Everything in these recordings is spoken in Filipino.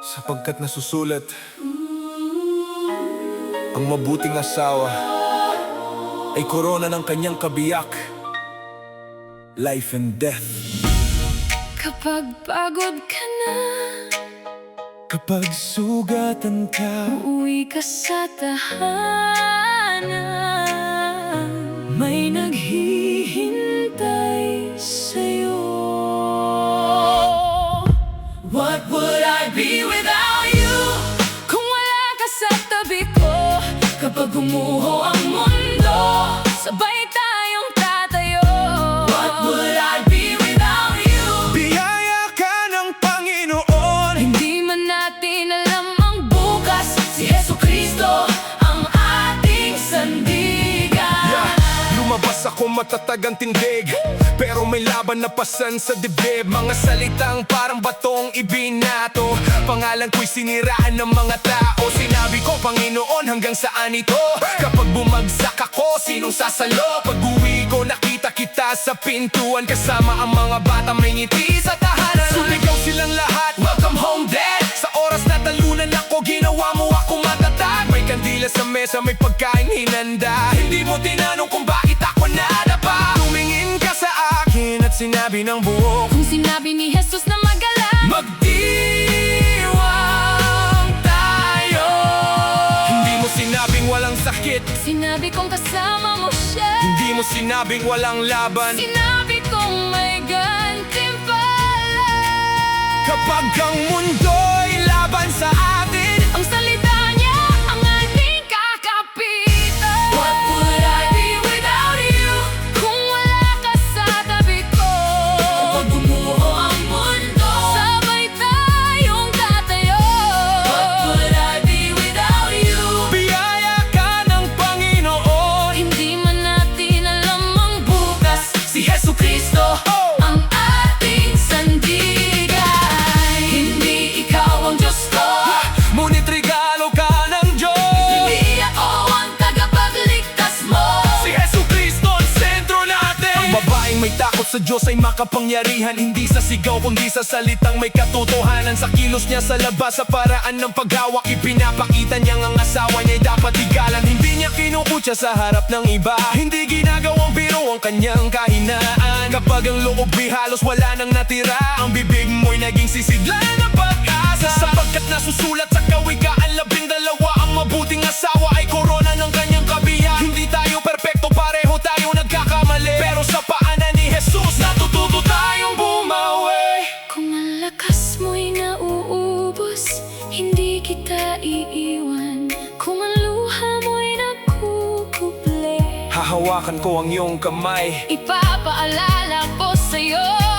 Sapagkat nasusulat, ang mabuting asawa ay korona ng kanyang kabiyak, life and death. Kapag pagod ka na, Kapag sugatan ka, uuwi ka sa tahanan, may naghihintay sa'yo. What would I be without you? Kung wala ka sa tabi ko, kapag gumuho ang mundo, sabay tayong tatayo. What would I be without you? biyaya ka ng Panginoon. Hindi man natin alam ang bukas, si Jesucristo ang ating sandigan. Lumabas ako matatag ang tindig, pero may laban na pasan sa dibdib. Mga salitang parang batong ibinato, pangalan ko'y siniraan ng mga tao. Sinabi ko, Panginoon, hanggang saan ito? Kapag bumagsak ako, sinong sasalo? Pag-uwi ko, nakita kita sa pintuan, kasama ang mga bata may ngiti sa tahanan. Suligaw silang lahat, welcome home Dad. Sa oras na talunan ako, ginawa mo ako matatag. May kandila sa mesa, may pagkain hinanda. Hindi mo tinanong kung bakit ako nadapa. Tumingin ka sa akin at sinabi ng buo, Kung sinabi ni Jesus na magalang, magdiwang tayo. Hindi mo sinabing walang sakit, sinabi kong kasama mo siya. hindi mo sinabing walang laban. Sinabi kong may gantimpala. Kapag ang mundo'y laban sa atin, Ang salita niya ang ating kakapitan. What would I be without you? Kung wala ka sa tabi ko, kapag gumuho ang mundo, sabay tayong tatayo. What would I be without you? biyaya ka ng Panginoon. Hindi man natin alam ang bukas, si Jesucristo ang ating sandigan. Hindi ikaw ang Diyos ko, Ngunit regalo ka ng Diyos. hindi ako ang tagapagligtas mo. Si Jesucristo ang sentro natin. Ang babaeng may takot sa Diyos ay makapangyarihan, hindi sa sigaw kundi sa salitang may katotohanan. Sa kilos niya sa labas, sa paraan ng paghawak, ipinapakita niyang ang asawa niya'y dapat igalan. Hindi niya kinukutya sa harap ng iba, hindi ginagawang biro ang kanyang kahinaan. Kapag ang loob ay halos wala nang natira, ang bibig mo'y naging sisidlan ng pag-asa. Sapagkat nasusulat sa Kawikaan 12, ang mabuting asawa ay korona ng kanyang kabiyak. Hindi tayo perpekto, pareho tayo nagkakamali, pero sa paanan ni Jesus natututo tayong bumawi. Kung ang lakas mo'y nauubos, hindi kita iiwan. Kung ang luha mo'y nakukuple, Hahawakan ko ang iyong kamay, ipapaalala ko sa'yo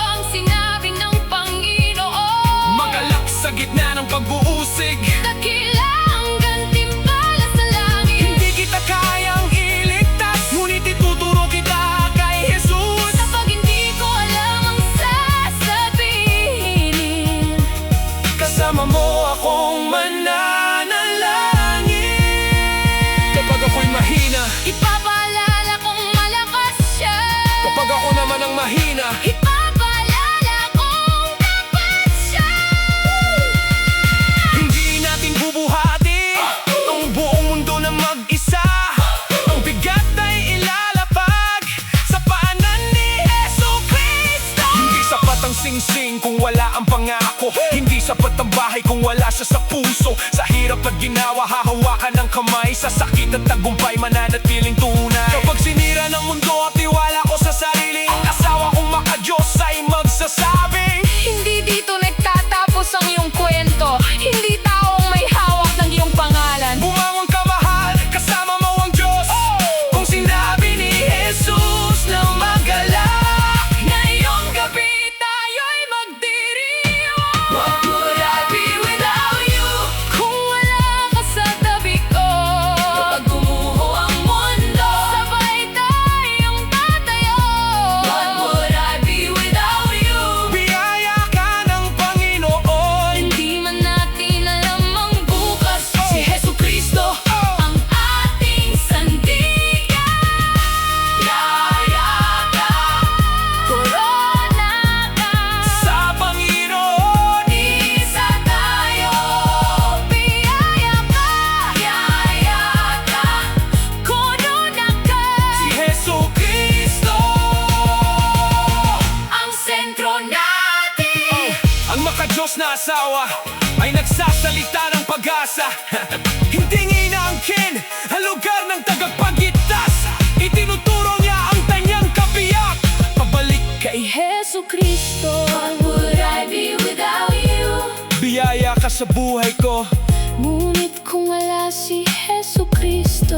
ang sinabi ng Panginoon. magalak sa gitna ng pag-uusig. Dakila ang gantimpala sa langit. Hindi kita kayang iligtas, ngunit ituturo kita kay Jesus. Kapag hindi ko alam ang sasabihin, Kasama mo akong mananalangin. Kapag ako'y mahina, ipapaalala kong malakas siya. kapag ako naman ang mahina, Ipapaalala kong tapat siya. hindi natin bubuhatin ang buong mundo na mag-isa. Ang bigat ay ilalapag sa paanan ni Jesucristo. Hindi sapat ang singsing kung wala ang pangako, hindi sapat ang bahay kung wala siya sa puso. Sa hirap at ginawa, hahawakan ng kamay, sa sakit at tagumpay, mananatiling tunay. Kapag sinira ng mundo at tiwala ko sa sarili, ang asawa kong maka-Diyos ay magsasabing, Hindi dito nagtatapos ang iyong kwento. Hindi taong may hawak ng iyong pangalan. bumangon ka mahal, kasama mo ang Diyos. Kung sinabi ni Jesus na magalak, Ngayong gabi tayo'y magdiriwang. What would I be without you? Kung wala ka sa tabi ko, kapag gumuho ang mundo, Diyos na asawa ay nagsasalita ng pag-asa. Hindi inaangkin ang lugar ng tagapagligtas. Itinuturo niya ang kanyang kabiyak pabalik kay Jesu Cristo. What would I be without you? biyaya ka sa buhay ko. Ngunit kung wala si Jesu Cristo,